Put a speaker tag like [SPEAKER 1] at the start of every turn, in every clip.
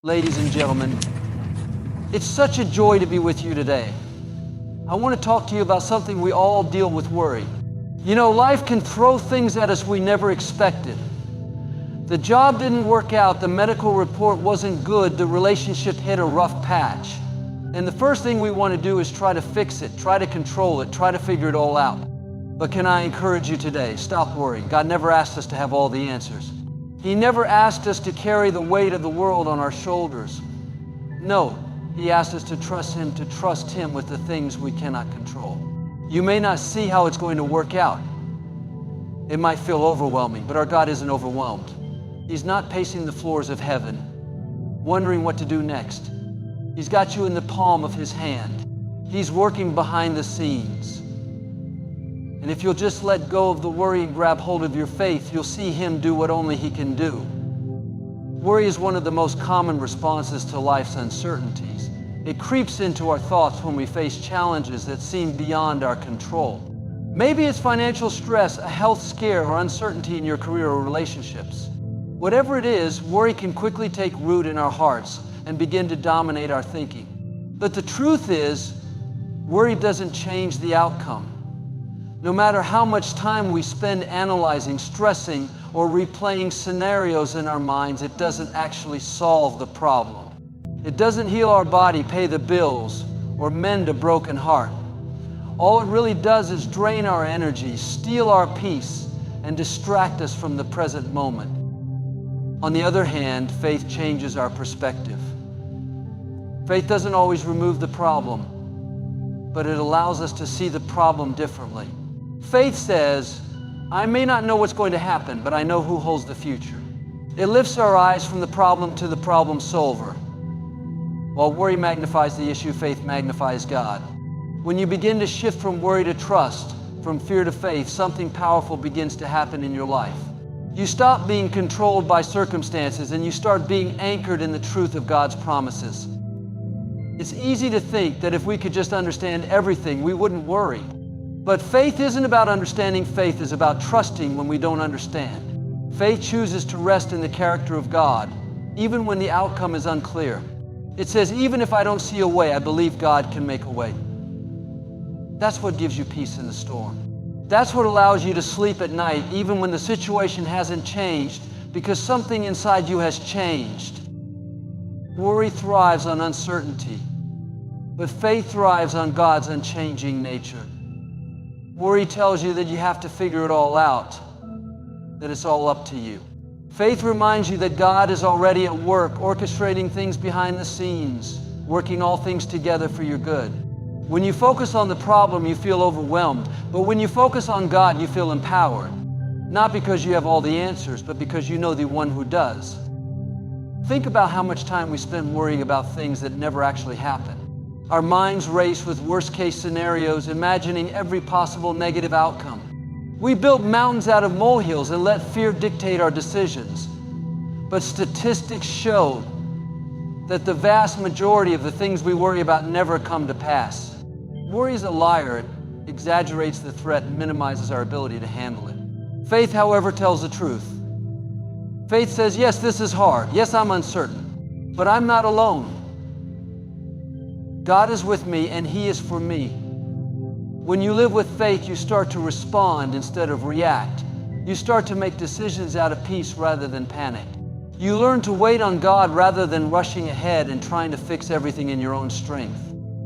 [SPEAKER 1] Ladies and gentlemen, it's such a joy to be with you today. I want to talk to you about something we all deal with: worry. You know, life can throw things at us we never expected. The job didn't work out, the medical report wasn't good, the relationship hit a rough patch. And the first thing we want to do is try to fix it, try to control it, try to figure it all out. But can I encourage you today, stop worrying. God never asked us to have all the answers. He never asked us to carry the weight of the world on our shoulders. No, He asked us to trust Him with the things we cannot control. You may not see how it's going to work out. It might feel overwhelming, but our God isn't overwhelmed. He's not pacing the floors of heaven, wondering what to do next. He's got you in the palm of His hand. He's working behind the scenes. And if you'll just let go of the worry and grab hold of your faith, you'll see Him do what only He can do. Worry is one of the most common responses to life's uncertainties. It creeps into our thoughts when we face challenges that seem beyond our control. Maybe it's financial stress, a health scare, or uncertainty in your career or relationships. Whatever it is, worry can quickly take root in our hearts and begin to dominate our thinking. But the truth is, worry doesn't change the outcome. No matter how much time we spend analyzing, stressing, or replaying scenarios in our minds, it doesn't actually solve the problem. It doesn't heal our body, pay the bills, or mend a broken heart. All it really does is drain our energy, steal our peace, and distract us from the present moment. On the other hand, faith changes our perspective. Faith doesn't always remove the problem, but it allows us to see the problem differently. Faith says, I may not know what's going to happen, but I know who holds the future. It lifts our eyes from the problem to the problem solver. While worry magnifies the issue, faith magnifies God. When you begin to shift from worry to trust, from fear to faith, something powerful begins to happen in your life. You stop being controlled by circumstances and you start being anchored in the truth of God's promises. It's easy to think that if we could just understand everything, we wouldn't worry. But faith isn't about understanding. Faith is about trusting when we don't understand. Faith chooses to rest in the character of God, even when the outcome is unclear. It says, even if I don't see a way, I believe God can make a way. That's what gives you peace in the storm. That's what allows you to sleep at night, even when the situation hasn't changed, because something inside you has changed. Worry thrives on uncertainty, but faith thrives on God's unchanging nature. Worry tells you that you have to figure it all out, that it's all up to you. Faith reminds you that God is already at work, orchestrating things behind the scenes, working all things together for your good. When you focus on the problem, you feel overwhelmed. But when you focus on God, you feel empowered. Not because you have all the answers, but because you know the one who does. Think about how much time we spend worrying about things that never actually happen. Our minds race with worst-case scenarios, imagining every possible negative outcome. We build mountains out of molehills and let fear dictate our decisions. But statistics show that the vast majority of the things we worry about never come to pass. Worry is a liar. It exaggerates the threat and minimizes our ability to handle it. Faith, however, tells the truth. Faith says, yes, this is hard. Yes, I'm uncertain, but I'm not alone. God is with me and He is for me. When you live with faith, you start to respond instead of react. You start to make decisions out of peace rather than panic. You learn to wait on God rather than rushing ahead and trying to fix everything in your own strength.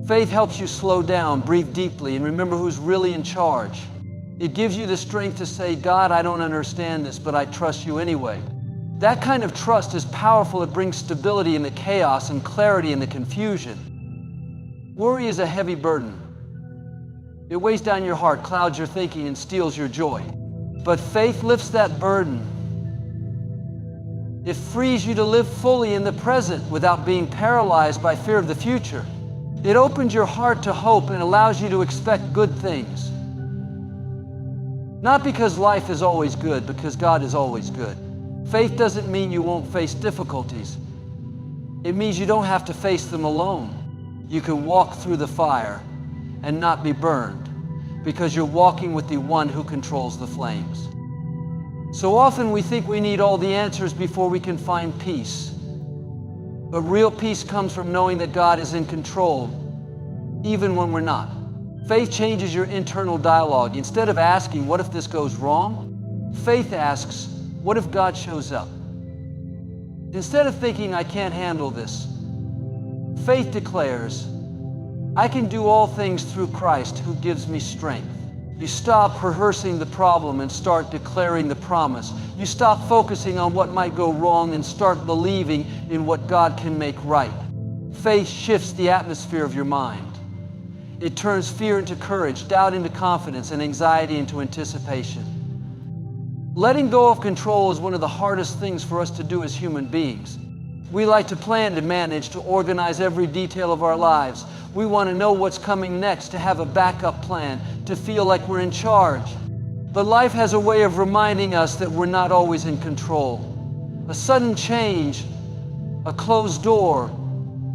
[SPEAKER 1] Faith helps you slow down, breathe deeply, and remember who's really in charge. It gives you the strength to say, God, I don't understand this, but I trust you anyway. That kind of trust is powerful. It brings stability in the chaos and clarity in the confusion. Worry is a heavy burden. It weighs down your heart, clouds your thinking, and steals your joy. But faith lifts that burden. It frees you to live fully in the present without being paralyzed by fear of the future. It opens your heart to hope and allows you to expect good things. Not because life is always good, because God is always good. Faith doesn't mean you won't face difficulties. It means you don't have to face them alone. You can walk through the fire and not be burned because you're walking with the one who controls the flames. So often we think we need all the answers before we can find peace. But real peace comes from knowing that God is in control, even when we're not. Faith changes your internal dialogue. Instead of asking, what if this goes wrong? Faith asks, what if God shows up? Instead of thinking, I can't handle this, faith declares, I can do all things through Christ who gives me strength. You stop rehearsing the problem and start declaring the promise. You stop focusing on what might go wrong and start believing in what God can make right. Faith shifts the atmosphere of your mind. It turns fear into courage, doubt into confidence, and anxiety into anticipation. Letting go of control is one of the hardest things for us to do as human beings. We like to plan, to manage, to organize every detail of our lives. We want to know what's coming next, to have a backup plan, to feel like we're in charge. But life has a way of reminding us that we're not always in control. A sudden change, a closed door,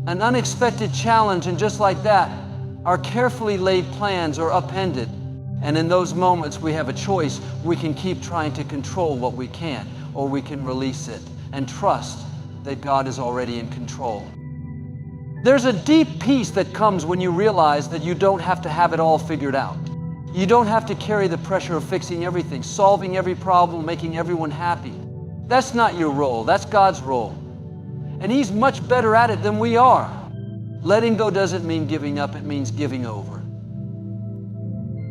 [SPEAKER 1] an unexpected challenge, and just like that, our carefully laid plans are upended. And in those moments, we have a choice. We can keep trying to control what we can't, or we can release it and trust that God is already in control. There's a deep peace that comes when you realize that you don't have to have it all figured out. You don't have to carry the pressure of fixing everything, solving every problem, making everyone happy. That's not your role, that's God's role. And He's much better at it than we are. Letting go doesn't mean giving up, it means giving over.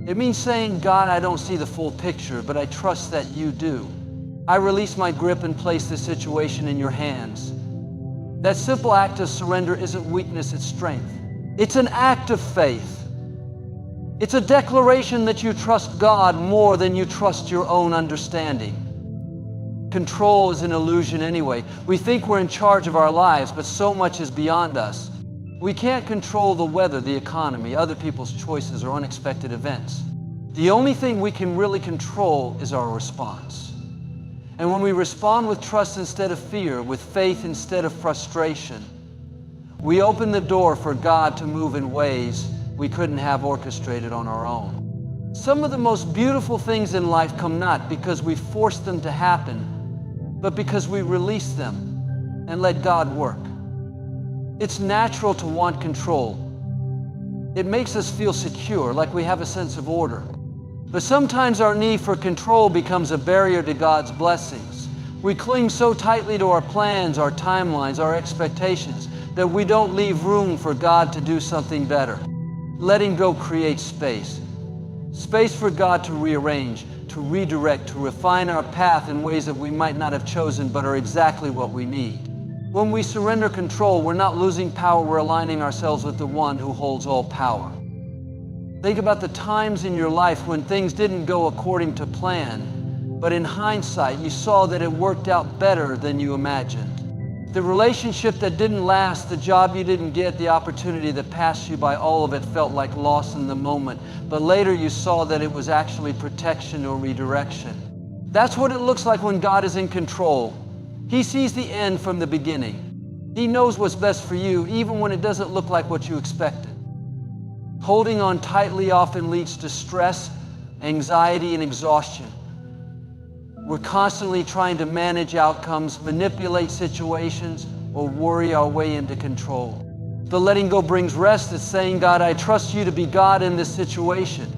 [SPEAKER 1] It means saying, God, I don't see the full picture, but I trust that you do. I release my grip and place the situation in your hands. That simple act of surrender isn't weakness, it's strength. It's an act of faith. It's a declaration that you trust God more than you trust your own understanding. Control is an illusion anyway. We think we're in charge of our lives, but so much is beyond us. We can't control the weather, the economy, other people's choices, or unexpected events. The only thing we can really control is our response. And when we respond with trust instead of fear, with faith instead of frustration, we open the door for God to move in ways we couldn't have orchestrated on our own. Some of the most beautiful things in life come not because we force them to happen, but because we release them and let God work. It's natural to want control. It makes us feel secure, like we have a sense of order. But sometimes our need for control becomes a barrier to God's blessings. We cling so tightly to our plans, our timelines, our expectations, that we don't leave room for God to do something better. Letting go creates space. Space for God to rearrange, to redirect, to refine our path in ways that we might not have chosen but are exactly what we need. When we surrender control, we're not losing power, we're aligning ourselves with the one who holds all power. Think about the times in your life when things didn't go according to plan, but in hindsight, you saw that it worked out better than you imagined. The relationship that didn't last, the job you didn't get, the opportunity that passed you by, all of it felt like loss in the moment, but later you saw that it was actually protection or redirection. That's what it looks like when God is in control. He sees the end from the beginning. He knows what's best for you, even when it doesn't look like what you expected. Holding on tightly often leads to stress, anxiety, and exhaustion. We're constantly trying to manage outcomes, manipulate situations, or worry our way into control. The letting go brings rest. It's saying, God, I trust you to be God in this situation.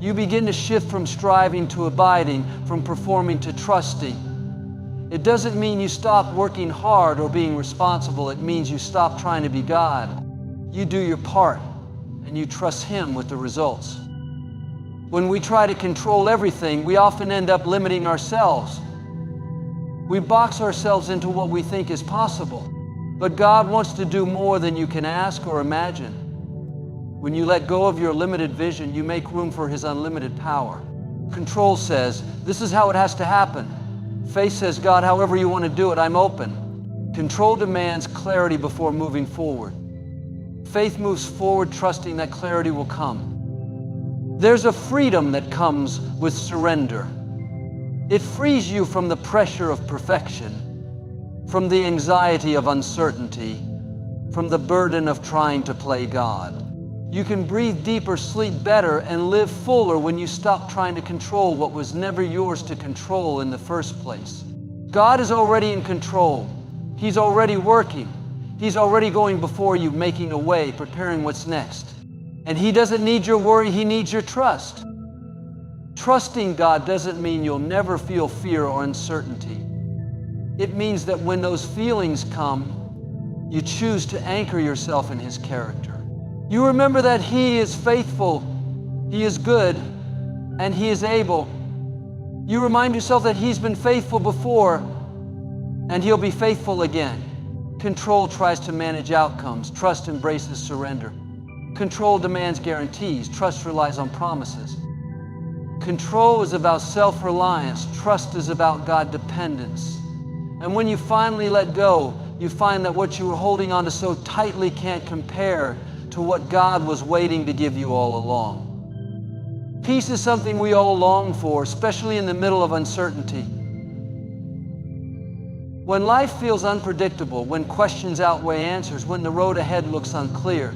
[SPEAKER 1] You begin to shift from striving to abiding, from performing to trusting. It doesn't mean you stop working hard or being responsible. It means you stop trying to be God. You do your part, and you trust Him with the results. When we try to control everything, we often end up limiting ourselves. We box ourselves into what we think is possible. But God wants to do more than you can ask or imagine. When you let go of your limited vision, you make room for His unlimited power. Control says, this is how it has to happen. Faith says, God, however you want to do it, I'm open. Control demands clarity before moving forward. Faith moves forward, trusting that clarity will come. There's a freedom that comes with surrender. It frees you from the pressure of perfection, from the anxiety of uncertainty, from the burden of trying to play God. You can breathe deeper, sleep better, and live fuller when you stop trying to control what was never yours to control in the first place. God is already in control. He's already working. He's already going before you, making a way, preparing what's next. And He doesn't need your worry, He needs your trust. Trusting God doesn't mean you'll never feel fear or uncertainty. It means that when those feelings come, you choose to anchor yourself in His character. You remember that He is faithful, He is good, and He is able. You remind yourself that He's been faithful before, and He'll be faithful again. Control tries to manage outcomes. Trust embraces surrender. Control demands guarantees. Trust relies on promises. Control is about self-reliance. Trust is about God dependence. And when you finally let go, you find that what you were holding on to so tightly can't compare to what God was waiting to give you all along. Peace is something we all long for, especially in the middle of uncertainty. When life feels unpredictable, when questions outweigh answers, when the road ahead looks unclear,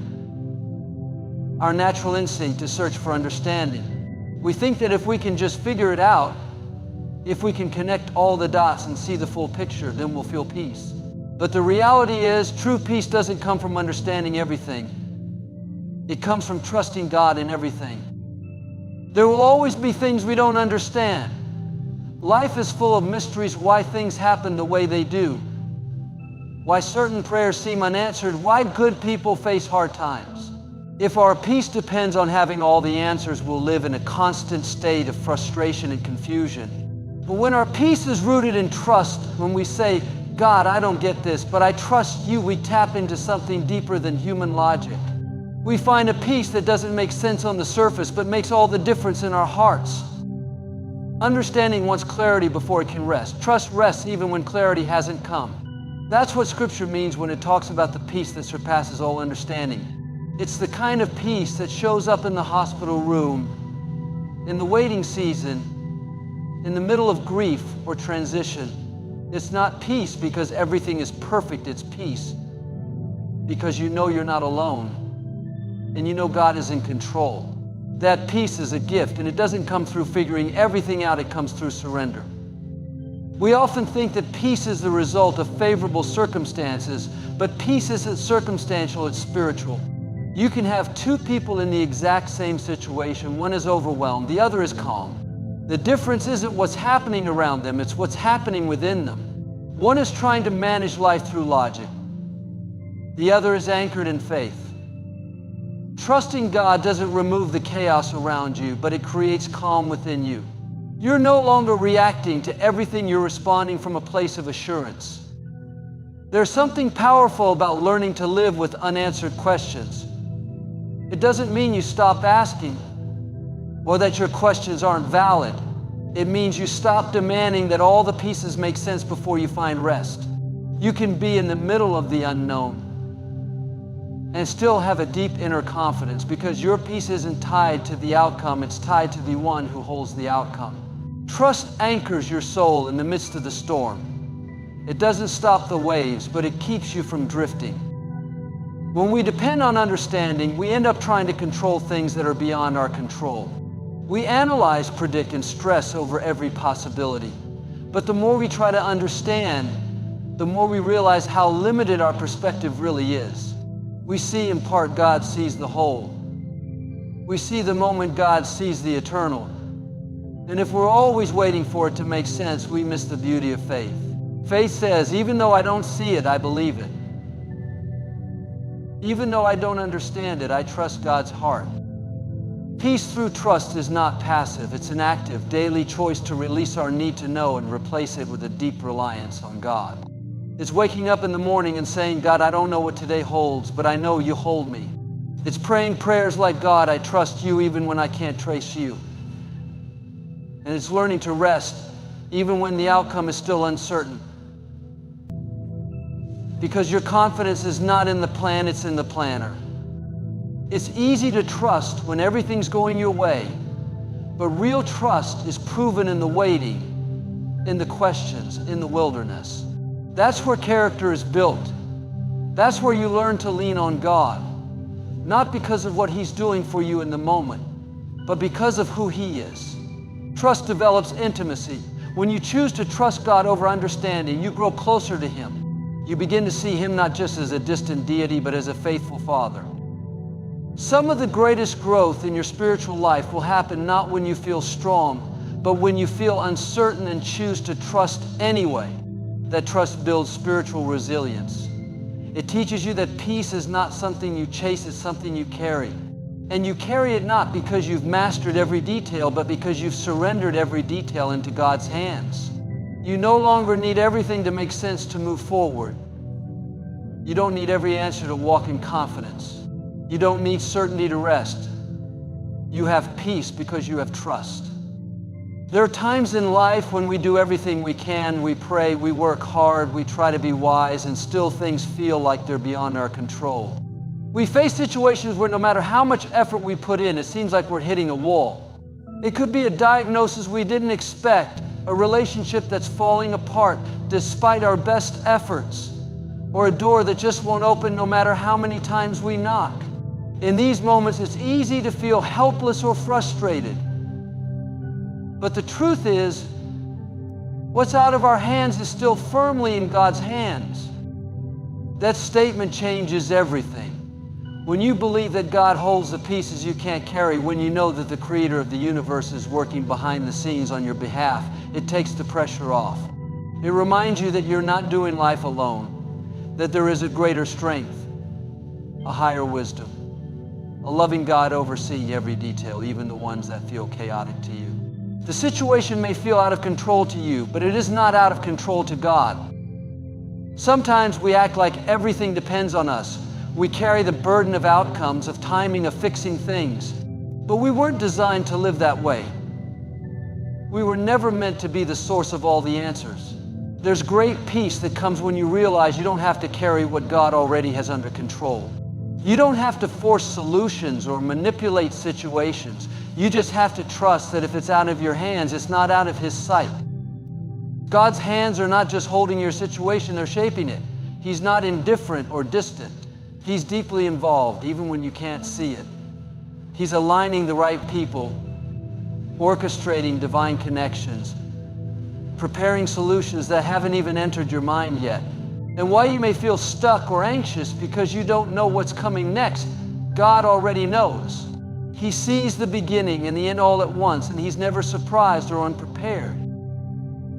[SPEAKER 1] our natural instinct is search for understanding. We think that if we can just figure it out, if we can connect all the dots and see the full picture, then we'll feel peace. But the reality is, true peace doesn't come from understanding everything. It comes from trusting God in everything. There will always be things we don't understand. Life is full of mysteries, why things happen the way they do, why certain prayers seem unanswered, why good people face hard times. If our peace depends on having all the answers, we'll live in a constant state of frustration and confusion. But when our peace is rooted in trust, when we say, God, I don't get this, but I trust you, we tap into something deeper than human logic. We find a peace that doesn't make sense on the surface, but makes all the difference in our hearts. Understanding wants clarity before it can rest. Trust rests even when clarity hasn't come. That's what Scripture means when it talks about the peace that surpasses all understanding. It's the kind of peace that shows up in the hospital room, in the waiting season, in the middle of grief or transition. It's not peace because everything is perfect. It's peace because you know you're not alone and you know God is in control. That peace is a gift, and it doesn't come through figuring everything out, it comes through surrender. We often think that peace is the result of favorable circumstances, but peace isn't circumstantial, it's spiritual. You can have two people in the exact same situation. One is overwhelmed, the other is calm. The difference isn't what's happening around them, it's what's happening within them. One is trying to manage life through logic. The other is anchored in faith. Trusting God doesn't remove the chaos around you, but it creates calm within you. You're no longer reacting to everything, you're responding from a place of assurance. There's something powerful about learning to live with unanswered questions. It doesn't mean you stop asking or that your questions aren't valid. It means you stop demanding that all the pieces make sense before you find rest. You can be in the middle of the unknown and still have a deep inner confidence because your peace isn't tied to the outcome, it's tied to the one who holds the outcome. Trust anchors your soul in the midst of the storm. It doesn't stop the waves, but it keeps you from drifting. When we depend on understanding, we end up trying to control things that are beyond our control. We analyze, predict, and stress over every possibility. But the more we try to understand, the more we realize how limited our perspective really is. We see in part, God sees the whole. We see the moment, God sees the eternal. And if we're always waiting for it to make sense, we miss the beauty of faith. Faith says, even though I don't see it, I believe it. Even though I don't understand it, I trust God's heart. Peace through trust is not passive. It's an active, daily choice to release our need to know and replace it with a deep reliance on God. It's waking up in the morning and saying, God, I don't know what today holds, but I know you hold me. It's praying prayers like, God, I trust you even when I can't trace you. And it's learning to rest even when the outcome is still uncertain. Because your confidence is not in the plan, it's in the planner. It's easy to trust when everything's going your way, but real trust is proven in the waiting, in the questions, in the wilderness. That's where character is built. That's where you learn to lean on God, not because of what He's doing for you in the moment, but because of who He is. Trust develops intimacy. When you choose to trust God over understanding, you grow closer to Him. You begin to see Him not just as a distant deity, but as a faithful Father. Some of the greatest growth in your spiritual life will happen not when you feel strong, but when you feel uncertain and choose to trust anyway. That trust builds spiritual resilience. It teaches you that peace is not something you chase, it's something you carry. And you carry it not because you've mastered every detail, but because you've surrendered every detail into God's hands. You no longer need everything to make sense to move forward. You don't need every answer to walk in confidence. You don't need certainty to rest. You have peace because you have trust. There are times in life when we do everything we can, we pray, we work hard, we try to be wise, and still things feel like they're beyond our control. We face situations where no matter how much effort we put in, it seems like we're hitting a wall. It could be a diagnosis we didn't expect, a relationship that's falling apart despite our best efforts, or a door that just won't open no matter how many times we knock. In these moments, it's easy to feel helpless or frustrated. But the truth is, what's out of our hands is still firmly in God's hands. That statement changes everything. When you believe that God holds the pieces you can't carry, when you know that the Creator of the universe is working behind the scenes on your behalf, it takes the pressure off. It reminds you that you're not doing life alone, that there is a greater strength, a higher wisdom, a loving God overseeing every detail, even the ones that feel chaotic to you. The situation may feel out of control to you, but it is not out of control to God. Sometimes we act like everything depends on us. We carry the burden of outcomes, of timing, of fixing things. But we weren't designed to live that way. We were never meant to be the source of all the answers. There's great peace that comes when you realize you don't have to carry what God already has under control. You don't have to force solutions or manipulate situations. You just have to trust that if it's out of your hands, it's not out of His sight. God's hands are not just holding your situation, they're shaping it. He's not indifferent or distant. He's deeply involved, even when you can't see it. He's aligning the right people, orchestrating divine connections, preparing solutions that haven't even entered your mind yet. And while you may feel stuck or anxious because you don't know what's coming next, God already knows. He sees the beginning and the end all at once, and He's never surprised or unprepared.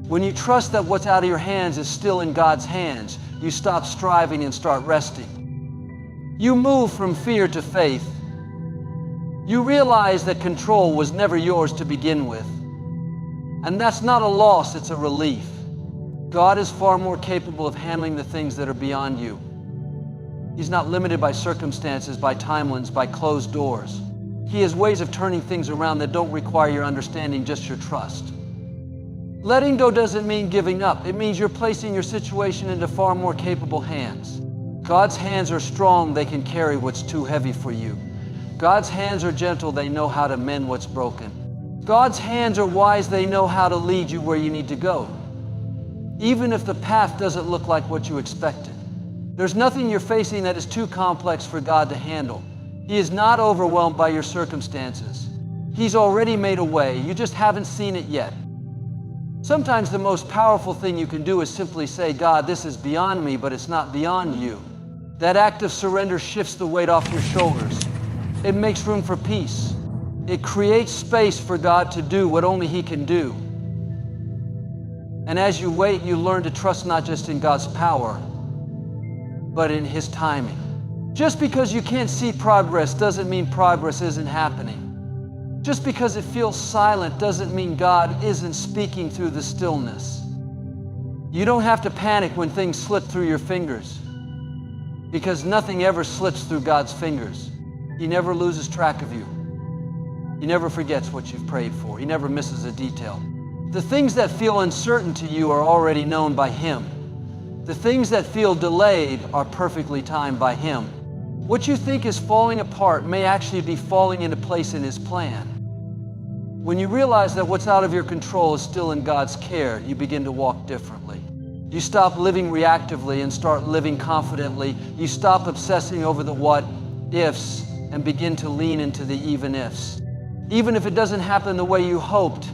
[SPEAKER 1] When you trust that what's out of your hands is still in God's hands, you stop striving and start resting. You move from fear to faith. You realize that control was never yours to begin with. And that's not a loss, it's a relief. God is far more capable of handling the things that are beyond you. He's not limited by circumstances, by timelines, by closed doors. He has ways of turning things around that don't require your understanding, just your trust. Letting go doesn't mean giving up. It means you're placing your situation into far more capable hands. God's hands are strong, they can carry what's too heavy for you. God's hands are gentle, they know how to mend what's broken. God's hands are wise, they know how to lead you where you need to go. Even if the path doesn't look like what you expected. There's nothing you're facing that is too complex for God to handle. He is not overwhelmed by your circumstances. He's already made a way, you just haven't seen it yet. Sometimes the most powerful thing you can do is simply say, God, this is beyond me, but it's not beyond you. That act of surrender shifts the weight off your shoulders. It makes room for peace. It creates space for God to do what only He can do. And as you wait, you learn to trust not just in God's power, but in His timing. Just because you can't see progress doesn't mean progress isn't happening. Just because it feels silent doesn't mean God isn't speaking through the stillness. You don't have to panic when things slip through your fingers, because nothing ever slips through God's fingers. He never loses track of you. He never forgets what you've prayed for. He never misses a detail. The things that feel uncertain to you are already known by Him. The things that feel delayed are perfectly timed by Him. What you think is falling apart may actually be falling into place in His plan. When you realize that what's out of your control is still in God's care, you begin to walk differently. You stop living reactively and start living confidently. You stop obsessing over the what ifs and begin to lean into the even ifs. Even if it doesn't happen the way you hoped,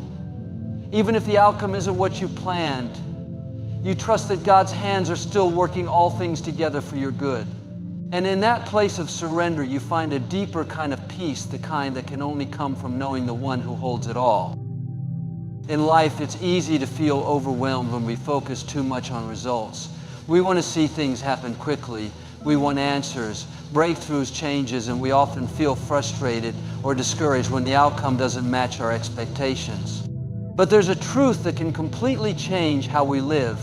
[SPEAKER 1] even if the outcome isn't what you planned, You trust that God's hands are still working all things together for your good. And in that place of surrender, you find a deeper kind of peace, the kind that can only come from knowing the one who holds it all. In life, it's easy to feel overwhelmed when we focus too much on results. We want to see things happen quickly. We want answers, breakthroughs, changes, and we often feel frustrated or discouraged when the outcome doesn't match our expectations. But there's a truth that can completely change how we live.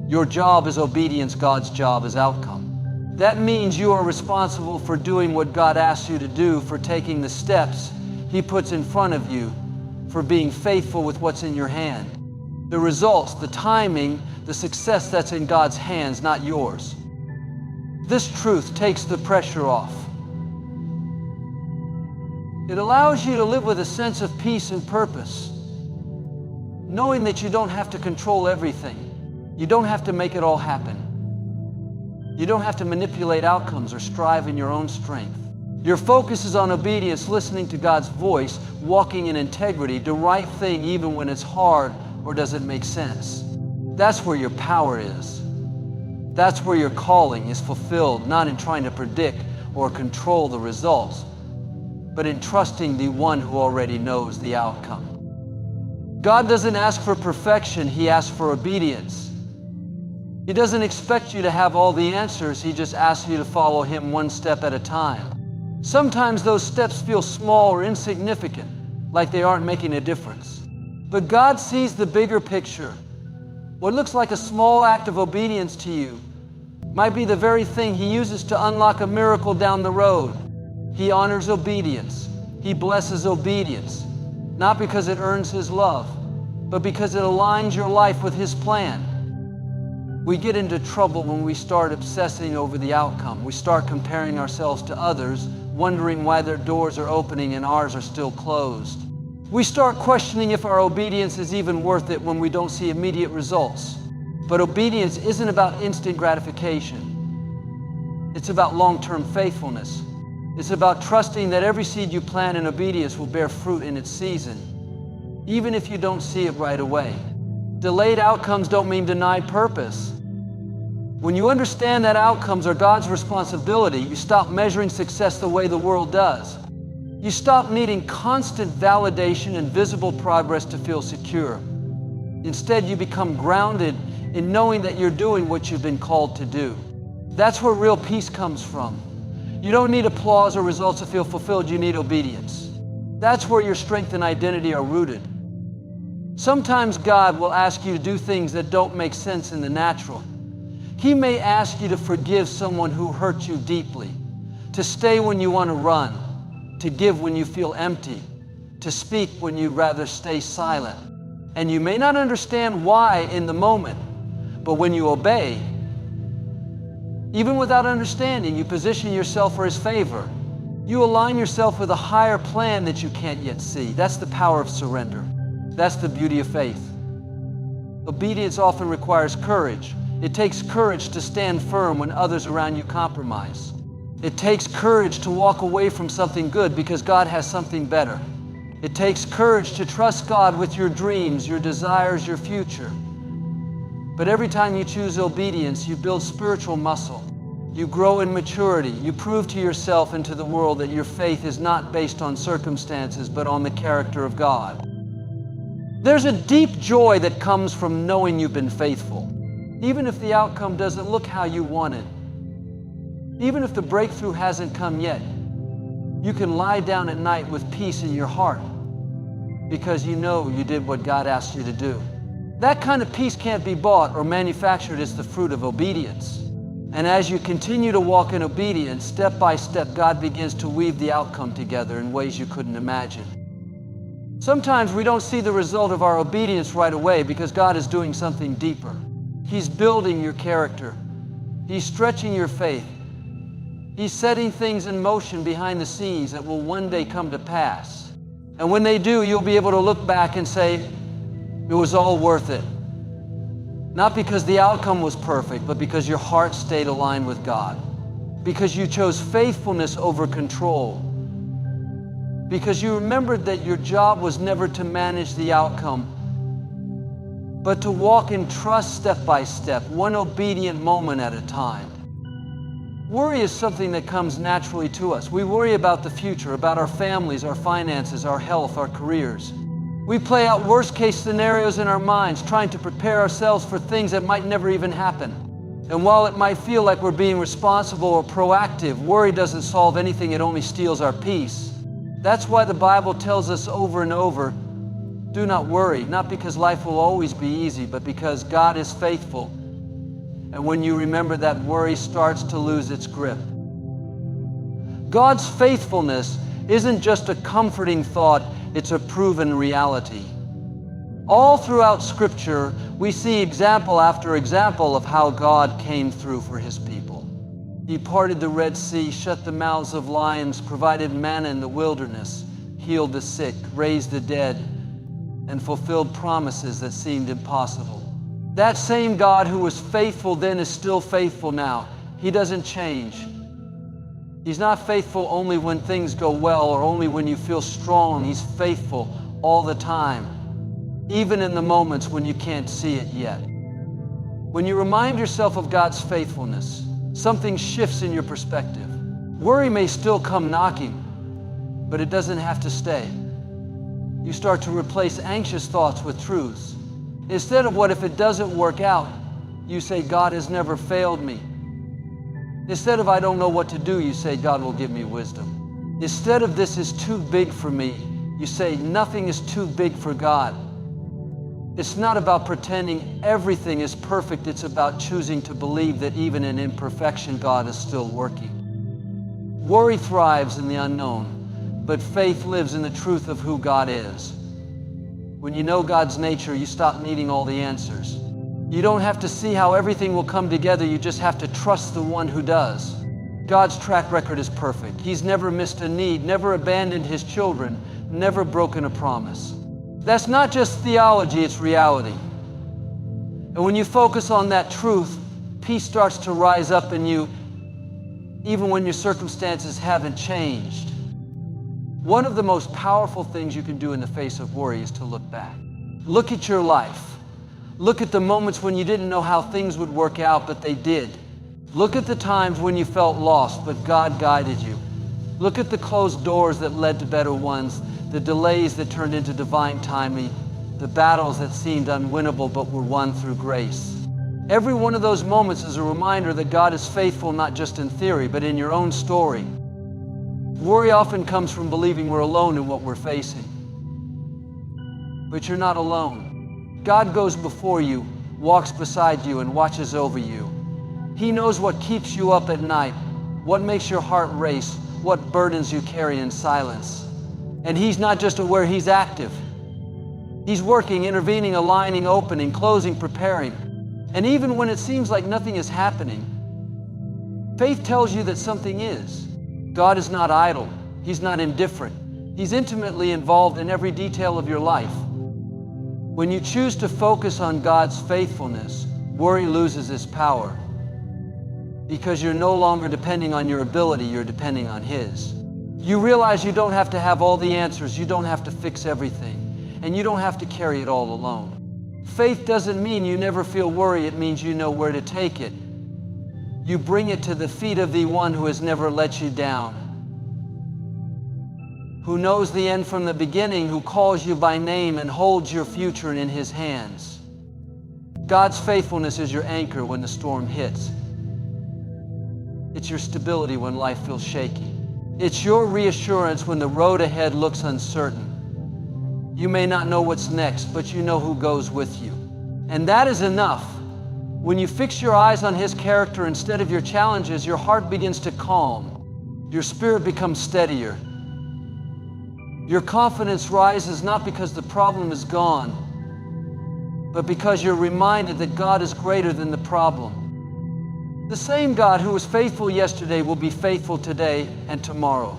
[SPEAKER 1] Your job is obedience, God's job is outcome. That means you are responsible for doing what God asks you to do, for taking the steps He puts in front of you, for being faithful with what's in your hand. The results, the timing, the success, that's in God's hands, not yours. This truth takes the pressure off. It allows you to live with a sense of peace and purpose, knowing that you don't have to control everything. You don't have to make it all happen. You don't have to manipulate outcomes or strive in your own strength. Your focus is on obedience, listening to God's voice, walking in integrity, the right thing even when it's hard or doesn't make sense. That's where your power is. That's where your calling is fulfilled, not in trying to predict or control the results, but in trusting the one who already knows the outcome. God doesn't ask for perfection, He asks for obedience. He doesn't expect you to have all the answers, He just asks you to follow Him one step at a time. Sometimes those steps feel small or insignificant, like they aren't making a difference. But God sees the bigger picture. What looks like a small act of obedience to you might be the very thing He uses to unlock a miracle down the road. He honors obedience. He blesses obedience, not because it earns His love, but because it aligns your life with His plan. We get into trouble when we start obsessing over the outcome. We start comparing ourselves to others, wondering why their doors are opening and ours are still closed. We start questioning if our obedience is even worth it when we don't see immediate results. But obedience isn't about instant gratification. It's about long-term faithfulness. It's about trusting that every seed you plant in obedience will bear fruit in its season, even if you don't see it right away. Delayed outcomes don't mean denied purpose. When you understand that outcomes are God's responsibility, you stop measuring success the way the world does. You stop needing constant validation and visible progress to feel secure. Instead, you become grounded in knowing that you're doing what you've been called to do. That's where real peace comes from. You don't need applause or results to feel fulfilled, you need obedience. That's where your strength and identity are rooted. Sometimes God will ask you to do things that don't make sense in the natural. He may ask you to forgive someone who hurt you deeply, to stay when you want to run, to give when you feel empty, to speak when you'd rather stay silent. And you may not understand why in the moment, but when you obey, even without understanding, you position yourself for His favor. You align yourself with a higher plan that you can't yet see. That's the power of surrender. That's the beauty of faith. Obedience often requires courage. It takes courage to stand firm when others around you compromise. It takes courage to walk away from something good because God has something better. It takes courage to trust God with your dreams, your desires, your future. But every time you choose obedience, you build spiritual muscle. You grow in maturity. You prove to yourself and to the world that your faith is not based on circumstances, but on the character of God. There's a deep joy that comes from knowing you've been faithful, even if the outcome doesn't look how you wanted. Even if the breakthrough hasn't come yet, you can lie down at night with peace in your heart because you know you did what God asked you to do. That kind of peace can't be bought or manufactured. It's the fruit of obedience. And as you continue to walk in obedience, step by step, God begins to weave the outcome together in ways you couldn't imagine. Sometimes we don't see the result of our obedience right away because God is doing something deeper. He's building your character. He's stretching your faith. He's setting things in motion behind the scenes that will one day come to pass. And when they do, you'll be able to look back and say, it was all worth it. Not because the outcome was perfect, but because your heart stayed aligned with God. Because you chose faithfulness over control. Because you remembered that your job was never to manage the outcome, but to walk in trust step by step, one obedient moment at a time. Worry is something that comes naturally to us. We worry about the future, about our families, our finances, our health, our careers. We play out worst-case scenarios in our minds, trying to prepare ourselves for things that might never even happen. And while it might feel like we're being responsible or proactive, worry doesn't solve anything, it only steals our peace. That's why the Bible tells us over and over, do not worry, not because life will always be easy, but because God is faithful. And when you remember that, worry starts to lose its grip. God's faithfulness isn't just a comforting thought, it's a proven reality. All throughout Scripture, we see example after example of how God came through for His people. He parted the Red Sea, shut the mouths of lions, provided manna in the wilderness, healed the sick, raised the dead, and fulfilled promises that seemed impossible. That same God who was faithful then is still faithful now. He doesn't change. He's not faithful only when things go well or only when you feel strong. He's faithful all the time, even in the moments when you can't see it yet. When you remind yourself of God's faithfulness, something shifts in your perspective. Worry may still come knocking, but it doesn't have to stay. You start to replace anxious thoughts with truths. Instead of what if it doesn't work out, you say, God has never failed me. Instead of I don't know what to do, you say, God will give me wisdom. Instead of this is too big for me, you say, nothing is too big for God. It's not about pretending everything is perfect. It's about choosing to believe that even in imperfection, God is still working. Worry thrives in the unknown, but faith lives in the truth of who God is. When you know God's nature, you stop needing all the answers. You don't have to see how everything will come together. You just have to trust the one who does. God's track record is perfect. He's never missed a need, never abandoned His children, never broken a promise. That's not just theology, it's reality. And when you focus on that truth, peace starts to rise up in you, even when your circumstances haven't changed. One of the most powerful things you can do in the face of worry is to look back. Look at your life. Look at the moments when you didn't know how things would work out, but they did. Look at the times when you felt lost, but God guided you. Look at the closed doors that led to better ones, the delays that turned into divine timing, the battles that seemed unwinnable but were won through grace. Every one of those moments is a reminder that God is faithful not just in theory, but in your own story. Worry often comes from believing we're alone in what we're facing. But you're not alone. God goes before you, walks beside you, and watches over you. He knows what keeps you up at night, what makes your heart race, what burdens you carry in silence. And He's not just aware, He's active. He's working, intervening, aligning, opening, closing, preparing. And even when it seems like nothing is happening, faith tells you that something is. God is not idle. He's not indifferent. He's intimately involved in every detail of your life. When you choose to focus on God's faithfulness, worry loses its power. Because you're no longer depending on your ability, you're depending on His. You realize you don't have to have all the answers, you don't have to fix everything, and you don't have to carry it all alone. Faith doesn't mean you never feel worry, it means you know where to take it. You bring it to the feet of the one who has never let you down, who knows the end from the beginning, who calls you by name and holds your future in His hands. God's faithfulness is your anchor when the storm hits. It's your stability when life feels shaky. It's your reassurance when the road ahead looks uncertain. You may not know what's next, but you know who goes with you. And that is enough. When you fix your eyes on His character instead of your challenges, your heart begins to calm. Your spirit becomes steadier. Your confidence rises not because the problem is gone, but because you're reminded that God is greater than the problem. The same God who was faithful yesterday will be faithful today and tomorrow.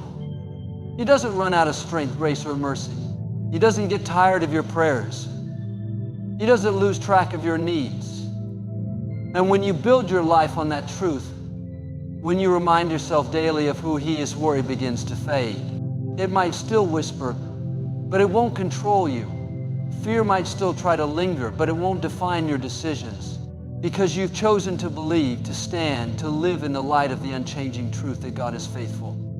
[SPEAKER 1] He doesn't run out of strength, grace, or mercy. He doesn't get tired of your prayers. He doesn't lose track of your needs. And when you build your life on that truth, when you remind yourself daily of who He is, worry begins to fade. It might still whisper, but it won't control you. Fear might still try to linger, but it won't define your decisions because you've chosen to believe, to stand, to live in the light of the unchanging truth that God is faithful.